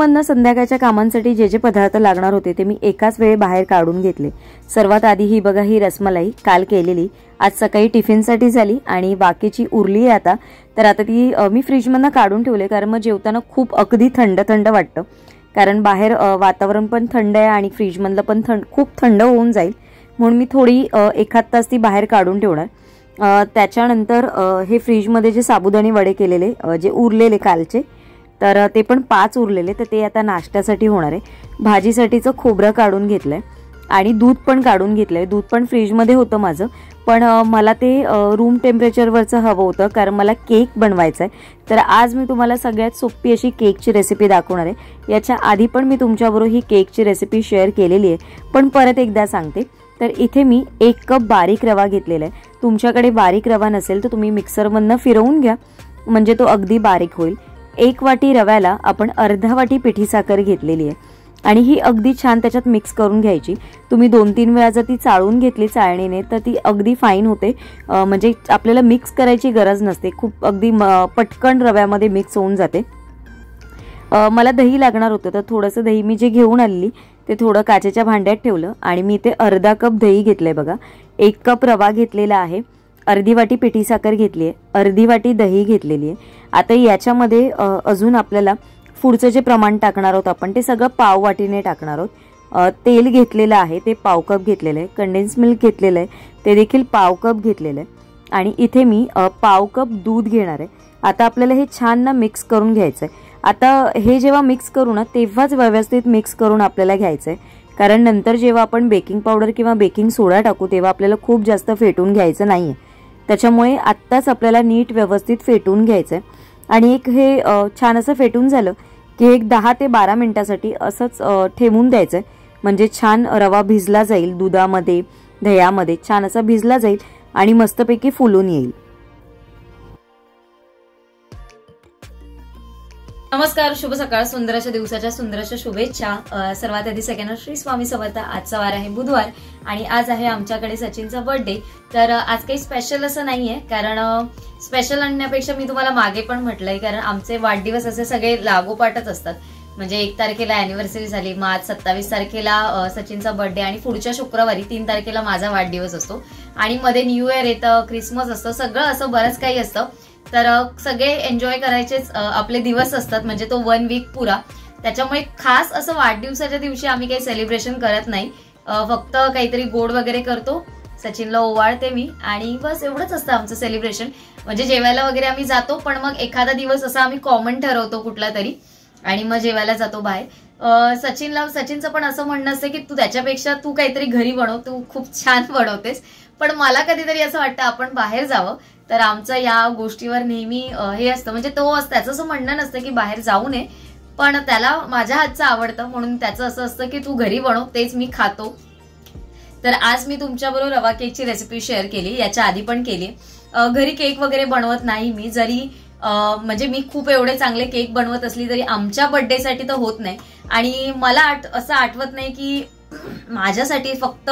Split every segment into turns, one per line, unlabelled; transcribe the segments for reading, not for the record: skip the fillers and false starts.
मधनं संध्याकाळच्या कामांसाठी जे जे पदार्थ लागणार होते ते मी एकाच वेळी बाहेर काढून घेतले। सर्वात आधी ही बघा, ही रसमलाई काल केलेली, आज सकाळी टिफिनसाठी झाली आणि बाकीची उरली आहे आता। तर आता ती मी फ्रीजमधनं काढून ठेवले, कारण मग जेवताना खूप अगदी थंड थंड वाटतं, कारण बाहेर वातावरण पण थंड आहे आणि फ्रीजमधलं पण खूप थंड होऊन जाईल, म्हणून मी थोडी एखाद तास ती बाहेर काढून ठेवणार। त्याच्यानंतर हे फ्रीजमध्ये जे साबुदाणे वडे केलेले जे उरलेले कालचे, तर ते पण 5 उरलेले, तर ते आता नाश्त्यासाठी होणार आहे। भाजीसाठीचं खोबरं काढून घेतलंय आणि दूध पण काढून घेतलंय। दूध पण फ्रीजमध्ये होतं माझं, पण मला ते रूम टेम्परेचरवरचं हवं होतं, कारण मला केक बनवायचा आहे। तर आज मी तुम्हाला सगळ्यात सोपी अशी केकची रेसिपी दाखवणार आहे। याच्या आधी पण मी तुमच्याबरोबर ही केकची रेसिपी शेअर केलेली आहे, पण परत एकदा सांगते। तर इथे मी 1 कप बारीक रवा घेतलेला आहे। तुमच्याकडे बारीक रवा नसेल तर तुम्ही मिक्सरमधनं फिरवून घ्या, म्हणजे तो अगदी बारीक होईल। 1 वाटी रव्याला आपण अर्धा वाटी पिठी साखर घेतलेली आहे आणि ही अगदी छान त्याच्यात मिक्स करून घ्यायची। तुम्ही 2-3 वेळा जर ती चाळून घेतली चाळणीने तर ती अगदी फाईन होते, म्हणजे आपल्याला मिक्स करायची गरज नसते, खूप अगदी पटकन रव्यामध्ये मिक्स होऊन जाते। मला दही लागणार होतं, तर थोडंसं दही मी जे घेऊन आलेली ते थोडं काचेच्या भांड्यात ठेवलं आणि मी ते अर्धा कप दही घेतलंय बघा। 1 कप रवा घेतलेला आहे, अर्धी वाटी पिठी साखर घेतली आहे, अर्धी वाटी दही घेतलेली आहे। आता याच्यामध्ये अजून आपल्याला पुढचं जे प्रमाण टाकणार आहोत आपण ते सगळं पाव वाटीने टाकणार आहोत। तेल घेतलेलं आहे ते पाव कप घेतलेलं आहे, कंडेन्स मिल्क घेतलेलं आहे ते देखील पाव कप घेतलेलं आहे आणि इथे मी पाव कप दूध घेणार आहे। आता आपल्याला हे छान ना मिक्स करून घ्यायचं आहे। आता हे जेव्हा मिक्स करू ना तेव्हाच व्यवस्थित मिक्स करून आपल्याला घ्यायचं आहे, कारण नंतर जेव्हा आपण बेकिंग पावडर किंवा बेकिंग सोडा टाकू तेव्हा आपल्याला खूप जास्त फेटून घ्यायचं नाहीये, त्याच्यामुळे आत्ताच आपल्याला नीट व्यवस्थित फेटून घ्यायचं आहे। आणि एक हे छान असं फेटून झालं की एक 10 ते 12 मिनिटासाठी असंच ठेवून द्यायचं, म्हणजे छान रवा भिजला जाईल दुधामध्ये, दह्यामध्ये छान असा भिजला जाईल आणि मस्तपैकी फुलून येईल।
नमस्कार, शुभ सकाळ, सुंदर अशा दिवसाच्या सुंदर अशा शुभेच्छा। सर्वात आधी सगळ्यांना श्री स्वामी समर्थ। आजचा वार आहे बुधवार आणि आज आहे आमच्याकडे सचिनचा बर्थडे। तर आज काही स्पेशल असं नाहीये, कारण स्पेशल आणण्यापेक्षा मी तुम्हाला मागे पण म्हटलंय, कारण आमचे वाढदिवस असे सगळे लागोपाठच असतात। म्हणजे 1 तारखेला अॅनिव्हर्सरी झाली, मग आज 27 तारखेला सचिनचा बर्थडे आणि पुढच्या शुक्रवारी 3 तारखेला माझा वाढदिवस असतो आणि मध्ये न्यू इयर येतं, क्रिसमस असतं, सगळं असं बरंच काही असतं। तर सगळे एन्जॉय करायचेच आपले दिवस असतात, म्हणजे तो 1 वीक पुरा। त्याच्यामुळे खास असं वाढदिवसाच्या दिवशी आम्ही काही सेलिब्रेशन करत नाही, फक्त काहीतरी गोड वगैरे करतो, सचिनला ओवाळते मी आणि बस एवढंच असतं आमचं सेलिब्रेशन। म्हणजे जेवायला वगैरे आम्ही जातो, पण मग एखादा दिवस असा आम्ही कॉमन ठरवतो कुठला तरी आणि मग जेवायला जातो बाहेर। सचिनचं पण असं म्हणणं असतं की तू त्याच्यापेक्षा तू काहीतरी घरी बनव, तू खूप छान बनवतेस, पण मला कधीतरी असं वाटतं आपण बाहेर जावं। तर आमचं या गोष्टीवर नेहमी हे असतं, म्हणजे त्याचं असं म्हणणं नसतं की बाहेर जाऊ नये, पण त्याला माझ्या हातचं आवडतं म्हणून त्याचं असं असतं की तू घरी बनव, तेच मी खातो। तर आज मी तुमच्याबरोबर रवा केकची रेसिपी शेअर केली, याच्या आधी पण केली। घरी केक वगैरे बनवत नाही मी, जरी म्हणजे मी खूप एवढे चांगले केक बनवत असली तरी आमच्या बर्थडेसाठी तर होत नाही। आणि मला असं आठवत नाही की माझ्यासाठी फक्त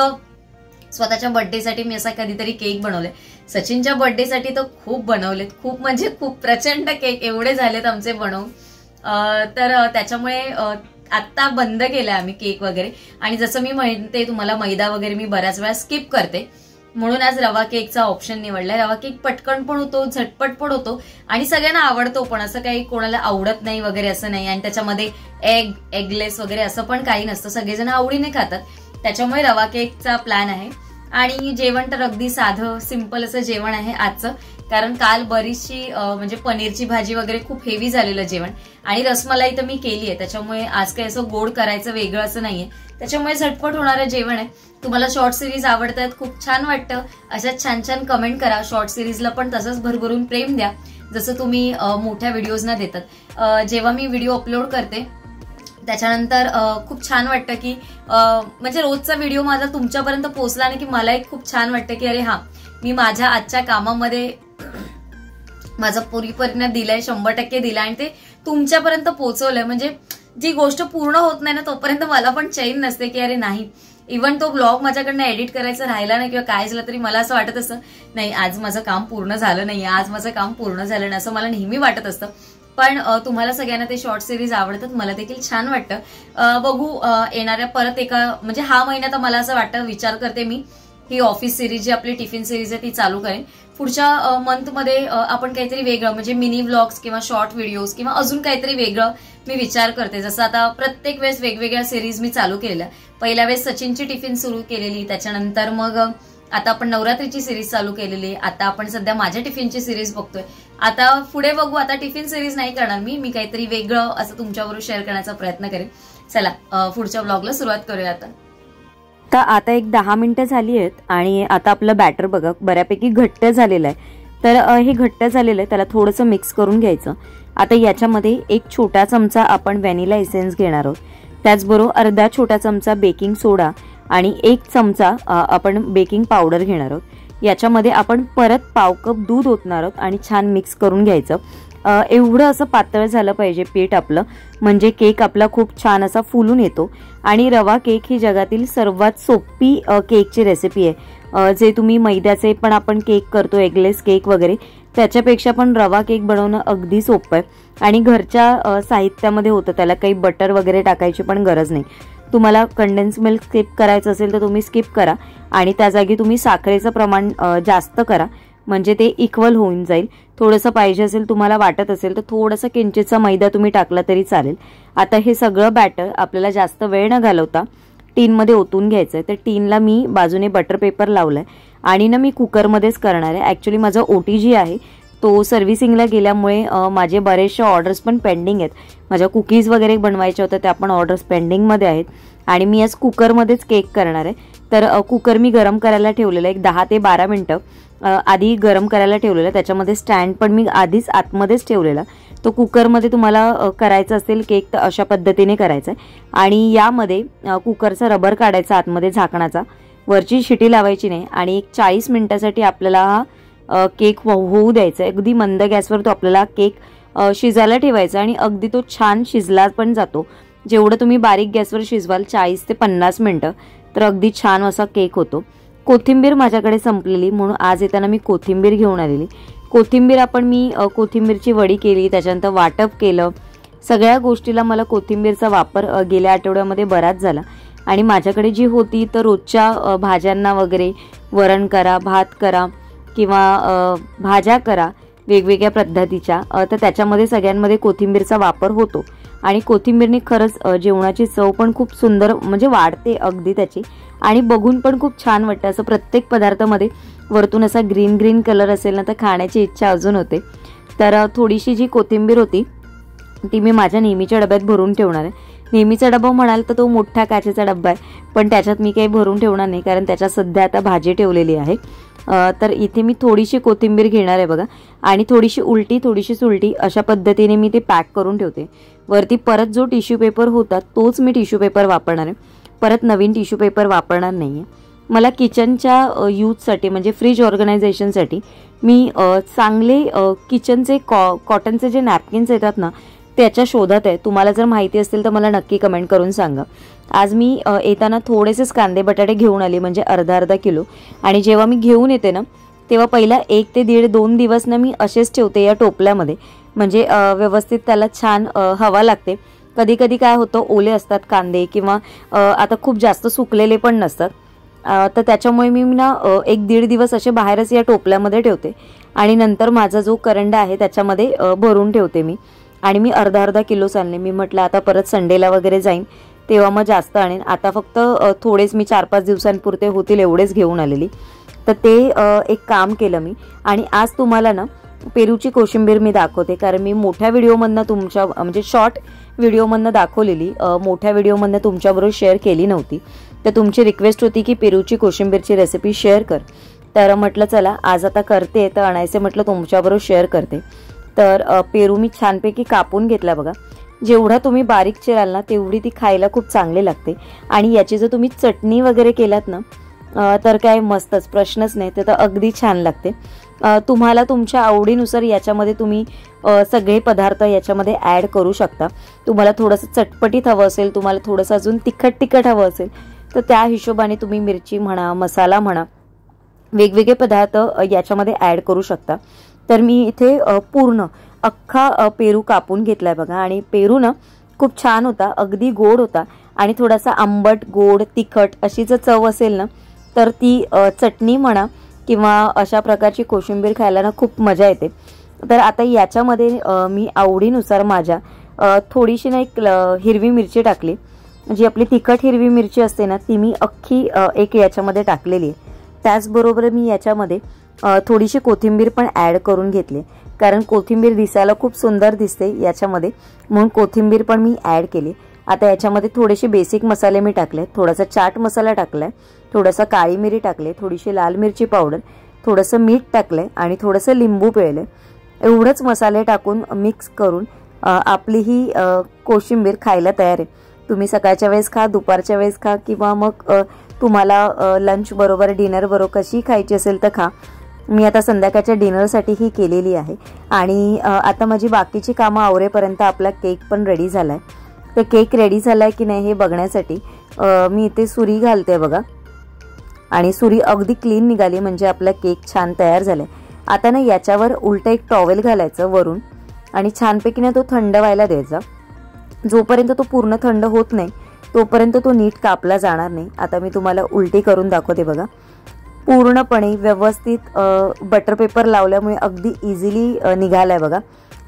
स्वतःच्या बर्थडेसाठी मी असा कधीतरी केक बनवले। सचिनच्या बर्थडेसाठी तर खूप बनवलेत, खूप म्हणजे खूप प्रचंड केक एवढे झालेत आमचे बनवून। तर त्याच्यामुळे आत्ता बंद केलंय आम्ही केक वगैरे। आणि जसं मी म्हणते तुम्हाला, मैदा वगैरे मी बऱ्याच वेळा स्किप करते, म्हणून आज रवा केकचा ऑप्शन निवडलाय। रवा केक पटकन पण होतो, झटपट पण होतो आणि सगळ्यांना आवडतो पण, असं काही कोणाला आवडत नाही वगैरे असं नाही। आणि त्याच्यामध्ये एगलेस वगैरे असं पण काही नसतं, सगळेजण आवडीने खातात, त्याच्यामुळे रवा केकचा प्लॅन आहे। आणि जेवण तर अगदी साधं सिंपल असं जेवण आहे आजचं, कारण काल बरीचशी म्हणजे पनीरची भाजी वगैरे खूप हेवी झालेलं जेवण आणि रसमलाई तर मी केली आहे, त्याच्यामुळे आज काही असं गोड करायचं वेगळं असं नाहीये, त्याच्यामुळे झटपट होणारं जेवण आहे। तुम्हाला शॉर्ट सिरीज आवडतात, खूप छान वाटतं, अशा छान छान कमेंट करा। शॉर्ट सिरीजला पण तसंच भरभरून प्रेम द्या जसं तुम्ही मोठ्या व्हिडिओजना देतात। जेव्हा मी व्हिडिओ अपलोड करते त्याच्यानंतर खूप छान वाटतं की म्हणजे रोजचा व्हिडिओ माझा तुमच्यापर्यंत पोहोचला आणि की मला एक खूप छान वाटतं की अरे हा, मी माझ्या आजच्या कामामध्ये माझा पूर्णपणे दिलाय, 100% दिलाय आणि ते तुमच्यापर्यंत पोहोचवलंय। म्हणजे जी गोष्ट पूर्ण होत नाही ना तोपर्यंत मला पण चैन नसते की अरे नाही, इव्हन तो ब्लॉग माझ्याकडनं एडिट करायचा राहिला नाही किंवा काय झालं तरी मला असं वाटत असतं नाही आज माझं काम पूर्ण झालं नाही, आज माझं काम पूर्ण झालं नाही, असं मला नेहमी वाटत असतं। पण तुम्हाला सगळ्यांना ते शॉर्ट सिरीज आवडतात, मला देखील छान वाटतं. बघू येणाऱ्या परत एका म्हणजे हा महिना तर मला असं वाटतं, विचार करते मी ही ऑफिस सिरीज जी आपली टिफिन सिरीज आहे ती चालू करेन. पुढच्या मंथमध्ये आपण काहीतरी वेगळं म्हणजे मिनी व्लॉग्स किंवा शॉर्ट व्हिडिओज किंवा अजून काहीतरी वेगळं मी विचार करते. जसं आता प्रत्येक वेळेस वेगवेगळ्या सिरीज मी चालू केलेल्या. पहिल्या वेळेस सचिनची टिफिन सुरू केलेली, त्याच्यानंतर मग आता आपण नवरात्रीची सिरीज चालू केलेली, आता आपण सध्या माझ्या टिफिनची सिरीज बघतोय. आता पुढे बघू, आता टिफिन सिरीज नाही करणार मी काहीतरी वेगळं असं तुमच्याबरोबर शेअर करण्याचा प्रयत्न करेन. चला पुढच्या ब्लॉगला सुरुवात करूया.
आता एक 10 मिनिटं झाली आहेत आणि आता आपलं बॅटर बघा बऱ्यापैकी घट्ट झालेलं आहे. तर हे घट्ट झालेलं आहे, त्याला थोडंसं मिक्स करून घ्यायचं. आता याच्यामध्ये एक छोटा चमचा आपण व्हॅनिला एसेन्स घेणार आहोत. त्याचबरोबर अर्धा छोटा चमचा बेकिंग सोडा आणि 1 चमचा आपण बेकिंग पावडर घेणार आहोत. याच्यामध्ये आपण परत पाव कप दूध ओतणार आहोत आणि छान मिक्स करून घ्यायचं. एवढं असं पातळ झालं पाहिजे पीठ आपलं, म्हणजे केक आपला खूप छान असा फुलून येतो. आणि रवा केक ही जगातील सर्वात सोपी केकची रेसिपी आहे. जे तुम्ही मैद्याचे पण आपण केक करतो, एगलेस केक वगैरे, त्याच्यापेक्षा पण रवा केक बनवणं अगदी सोपं आहे आणि घरच्या साहित्यामध्ये होतं. त्याला काही बटर वगैरे टाकायची पण गरज नाही. तुम्हाला कंडेन्स मिल्क स्किप करायचं असेल तर तुम्ही स्किप करा आणि त्या जागी तुम्ही साखरेचं प्रमाण जास्त करा, म्हणजे ते इक्वल होऊन जाईल. थोडंसं पाहिजे असेल, तुम्हाला वाटत असेल तर थोडंसं किंचितचा मैदा तुम्ही टाकला तरी चालेल. आता हे सगळं बॅटर आपल्याला जास्त वेळ न घालवता टीनमध्ये ओतून घ्यायचं आहे. तर टीनला मी बाजूने बटर पेपर लावलाय आणि मी कुकरमध्येच करणार आहे. ॲक्च्युली माझा OTG आहे, तो सर्व्हिसिंगला गेल्यामुळे माझे बरेचशा ऑर्डर्स पण पेंडिंग आहेत. माझ्या कुकीज वगैरे बनवायच्या होत्या, त्या पण ऑर्डर्स पेंडिंगमध्ये आहेत आणि मी आज कुकरमध्येच केक करणार आहे. तर कुकर मी गरम करायला ठेवलेलं आहे, एक 10 ते 12 मिनटं आधी गरम करायला ठेवलेलं. त्याच्यामध्ये स्टँड पण मी आधीच आतमध्येच ठेवलेला. तो कुकरमध्ये तुम्हाला करायचं असेल केक तर अशा पद्धतीने करायचं आहे. आणि यामध्ये कुकरचा रबर काढायचा आतमध्ये झाकणाचा, वरची शिटी लावायची नाही आणि एक 40 मिनिटासाठी आपल्याला हा केक होऊ द्यायचा. अगदी मंद गॅसवर तो आपल्याला केक शिजायला ठेवायचा आणि अगदी तो छान शिजला पण जातो. जेवढं तुम्ही बारीक गॅसवर शिजवाल 40 ते 50 मिनिटं तर अगदी छान असा केक होतो. कोथिंबीर माझ्याकडे संपलेली म्हणून आज येताना मी कोथिंबीर घेऊन आलेली. कोथिंबीर मी कोथिंबीरची वडी केली, त्याच्यानंतर वाटप केलं. सगळ्या गोष्टीला मला कोथिंबीरचा वापर गेल्या आठवड्यामध्ये बराच झाला आणि माझ्याकडे जी होती तर रोजच्या भाज्यांना वगैरे वरण करा, भात करा किंवा भाज्या करा वेगवेगळ्या पद्धतीच्या, तर त्याच्यामध्ये सगळ्यांमध्ये कोथिंबीरचा वापर होतो आणि कोथिंबीरने खरंच जेवणाची चव पण खूप सुंदर म्हणजे वाढते अगदी त्याची आणि बघून पण खूप छान वाटतं. असं प्रत्येक पदार्थामध्ये वरतून असा ग्रीन ग्रीन कलर असेल ना तर खाण्याची इच्छा अजून होते. तर थोडीशी जी कोथिंबीर होती ती मी माझ्या नेहमीच्या डब्यात भरून ठेवणार आहे. नेहमीचा डबा म्हणाल तर तो मोठ्या काचेचा डब्बा आहे, पण त्याच्यात मी काही भरून ठेवणार नाही कारण त्याच्यात सध्या आता भाजी ठेवलेली आहे. तर इथे मी थोडीशी कोथिंबीर घेणार आहे बघा आणि थोडीशी उलटी थोडीशी सुलटी अशा पद्धतीने मी ते पॅक करून ठेवते. वरती परत जो टिश्यू पेपर होता तोच मी टिश्यू पेपर वापरणार आहे, परत नवीन टिश्यू पेपर वापरणार नाही आहे. मला किचनच्या यूजसाठी म्हणजे फ्रीज ऑर्गनायझेशनसाठी मी चांगले किचनचे कॉटनचे जे नॅपकिन्स येतात ना त्याच्या शोधात आहे. तुम्हाला जर माहिती असेल तर मला नक्की कमेंट करून सांगा. आज मी येताना थोडेसेच कांदे बटाटे घेऊन आले म्हणजे अर्धा किलो आणि जेव्हा मी घेऊन येते ना तेव्हा पहिला 1 ते 1.5-2 दिवस ना मी असेच ठेवते या टोपल्यामध्ये, म्हणजे व्यवस्थित त्याला छान हवा लागते. कधी कधी काय होतं ओले असतात कांदे किंवा आता खूप जास्त सुकलेले पण नसतात, तर त्याच्यामुळे मी ना 1-1.5 दिवस असे बाहेरच या टोपल्यामध्ये ठेवते आणि नंतर माझा जो करंडा आहे त्याच्यामध्ये भरून ठेवते मी. आणि मी अर्धा किलोच आणले. मी म्हटलं आता परत संडेला वगैरे जाईन तेव्हा मग जास्त आणेन. आता फक्त थोडेच मी 4-5 दिवसांपुरते होतील एवढेच घेऊन आलेली. तर ते एक काम केलं मी आणि आज तुम्हाला ना पेरूची कोशिंबीर मी दाखवते कारण मी मोठ्या व्हिडिओमधनं तुमच्या म्हणजे शॉर्ट व्हिडिओमधनं दाखवलेली, मोठ्या व्हिडिओमधनं तुमच्याबरोबर शेअर केली नव्हती. तर तुमची रिक्वेस्ट होती की पेरूची कोशिंबीरची रेसिपी शेअर कर, तर म्हटलं चला आज आता करते तर आणायचे म्हटलं तुमच्याबरोबर शेअर करते. तर पेरू मी छानपैकी कापून घेतला बघा. जेवढा तुम्ही बारीक चिराल ना तेवढी ती खायला खूप चांगली लागते आणि याची जर तुम्ही चटणी वगैरे केलात ना तर काय मस्तच, प्रश्नच नाही, ते तर अगदी छान लागते. तुम्हाला तुमच्या आवडीनुसार याच्यामध्ये तुम्ही सगळे पदार्थ याच्यामध्ये ॲड करू शकता. तुम्हाला थोडंसं चटपटीत हवं असेल, तुम्हाला थोडंसं अजून तिखट हवं असेल तर त्या हिशोबाने तुम्ही मिरची म्हणा, मसाला म्हणा, वेगवेगळे पदार्थ याच्यामध्ये ॲड करू शकता. तर मी इथे पूर्ण अख्खा पेरू कापून घेतलाय बघा. आणि पेरू ना खूप छान होता, अगदी गोड होता आणि थोडासा आंबट गोड तिखट अशी जर चव असेल ना तर ती चटणी म्हणा किंवा अशा प्रकारची कोशिंबीर खायला ना खूप मजा येते. तर आता याच्यामध्ये मी आवडीनुसार माझ्या थोडीशी ना एक हिरवी मिरची टाकली, जी आपली तिखट हिरवी मिरची असते ना ती मी अख्खी एक याच्यामध्ये टाकलेली आहे. त्याचबरोबर मी याच्यामध्ये थोडीशी कोथिंबीर पण ॲड करून घेतली, कारण कोथिंबीर दिसायला खूप सुंदर दिसते याच्यामध्ये, म्हणून कोथिंबीर पण मी ॲड केली. आता याच्यामध्ये थोडेसे बेसिक मसाले मी टाकले, थोडासा चाट मसाला टाकलाय, थोडासा काळी मिरी टाकले, थोडीशी लाल मिरची पावडर, थोडंसं मीठ टाकलंय आणि थोडंसं लिंबू पिळलंय. एवढंच मसाले टाकून मिक्स करून आपली ही कोशिंबीर खायला तयार आहे. तुम्ही सकाळच्या वेळेस खा, दुपारच्या वेळेस खा किंवा मग तुम्हाला लंच बरोबर डिनर बरोबर कशी खायची असेल तर खा. मी आता संध्याकाळच्या डिनरसाठी ही केलेली आहे. आणि आता माझी बाकीची कामं आवरेपर्यंत आपला केक पण रेडी झालाय. तर केक रेडी झालाय की नाही हे बघण्यासाठी मी इथे सुरी घालते बघा, आणि सुरी अगदी क्लीन निघाली म्हणजे आपला केक छान तयार झालाय. आता ना याच्यावर उलटं एक टॉवेल घालायचं वरून आणि छानपैकी ना तो थंड व्हायला द्यायचा. जोपर्यंत तो पूर्ण थंड होत नाही तोपर्यंत तो नीट कापला जाणार नाही. आता मी तुम्हाला उलटी करून दाखवते बघा. पूर्णपणे व्यवस्थित बटर पेपर लावल्यामुळे अगदी इझिली निघालाय बघा.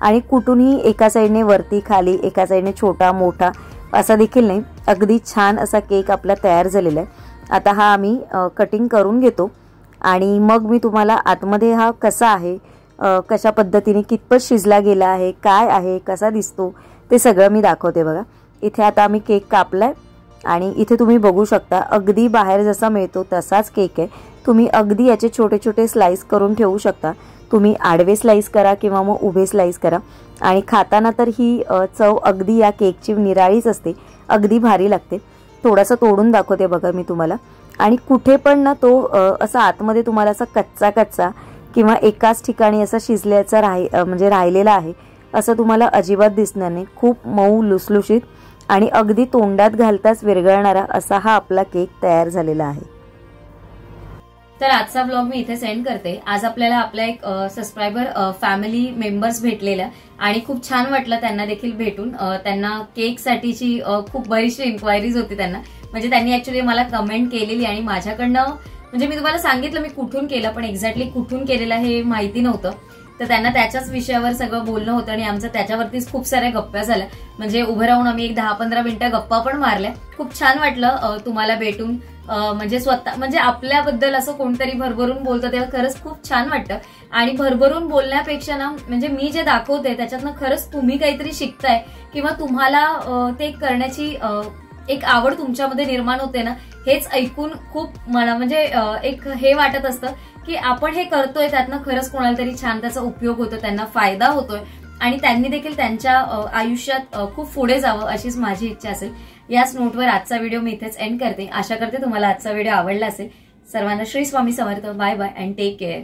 आणि कुठूनही एका साईडने वरती खाली, एका साईडने छोटा मोठा असा देखील नाही, अगदी छान असा केक आपला तयार झालेला आहे. आता हा आम्ही कटिंग करून घेतो आणि मग मी तुम्हाला आतमध्ये हा कसा आहे, कशा पद्धतीने कितपत शिजला गेला आहे, काय आहे, कसा दिसतो ते सगळं मी दाखवते बघा. इथे आता आम्ही केक कापलाय आणि इथे तुम्ही बघू शकता अगदी बाहेर जसा मिळतो तसाच केक आहे. तुम्ही अगदी याचे छोटे छोटे स्लाइस करून ठेवू शकता. तुम्ही आडवे स्लाइस करा किंवा मग उभे स्लाइस करा आणि खाताना तर ही चव अगदी या केकची निराळीच असते, अगदी भारी लागते. थोडासा तोडून दाखवते बघा मी तुम्हाला. आणि कुठे पण ना तो असा आतमध्ये तुम्हाला असा कच्चा कच्चा किंवा एकाच ठिकाणी असा शिजल्याचा म्हणजे राहिलेला आहे असं तुम्हाला अजिबात दिसणार नाही. खूप मऊ लुसलुशीत आणि अगदी तोंडात घालताच विरघळणारा असा हा आपला केक तयार झालेला आहे.
तर आजचा ब्लॉग मी इथे सेंड करते. आज आपल्याला आपला एक सबस्क्रायबर फॅमिली मेंबर्स भेटलेल्या आणि खूप छान वाटलं त्यांना देखील भेटून. त्यांना केक साठीची खूप बरीचशी इन्क्वायरीज होती त्यांना, म्हणजे त्यांनी ऍक्च्युली मला कमेंट केलेली आणि माझ्याकडनं म्हणजे मी तुम्हाला सांगितलं मी कुठून केलं, पण एक्झॅक्टली कुठून केलेलं हे माहिती नव्हतं. तर त्यांना त्याच्याच विषयावर सगळं बोलणं होतं आणि आमचं त्याच्यावरतीच खूप साऱ्या गप्पा झाल्या. म्हणजे उभं राहून आम्ही एक 10-15 मिनिटं गप्पा पण मारल्या. खूप छान वाटलं तुम्हाला भेटून. म्हणजे स्वतः म्हणजे आपल्याबद्दल असं कोणतरी भरभरून बोलतं तेव्हा खरंच खूप छान वाटतं. आणि भरभरून बोलण्यापेक्षा ना म्हणजे मी जे दाखवते त्याच्यातनं खरंच तुम्ही काहीतरी शिकताय किंवा तुम्हाला ते करण्याची एक आवड तुमच्यामध्ये निर्माण होते ना, हेच ऐकून खूप मला म्हणजे एक हे वाटत असतं की आपण हे करतोय त्यातनं खरंच कोणाला तरी छान त्याचा उपयोग होतो, त्यांना फायदा होतोय आणि त्यांनी देखील त्यांच्या आयुष्यात खूप पुढे जावं अशीच माझी इच्छा असेल. याच नोटवर आजचा व्हिडिओ मी इथेच एंड करते. आशा करते तुम्हाला आजचा व्हिडिओ आवडला असेल. सर्वांना Shri Swami Samarth. Bye bye and take care.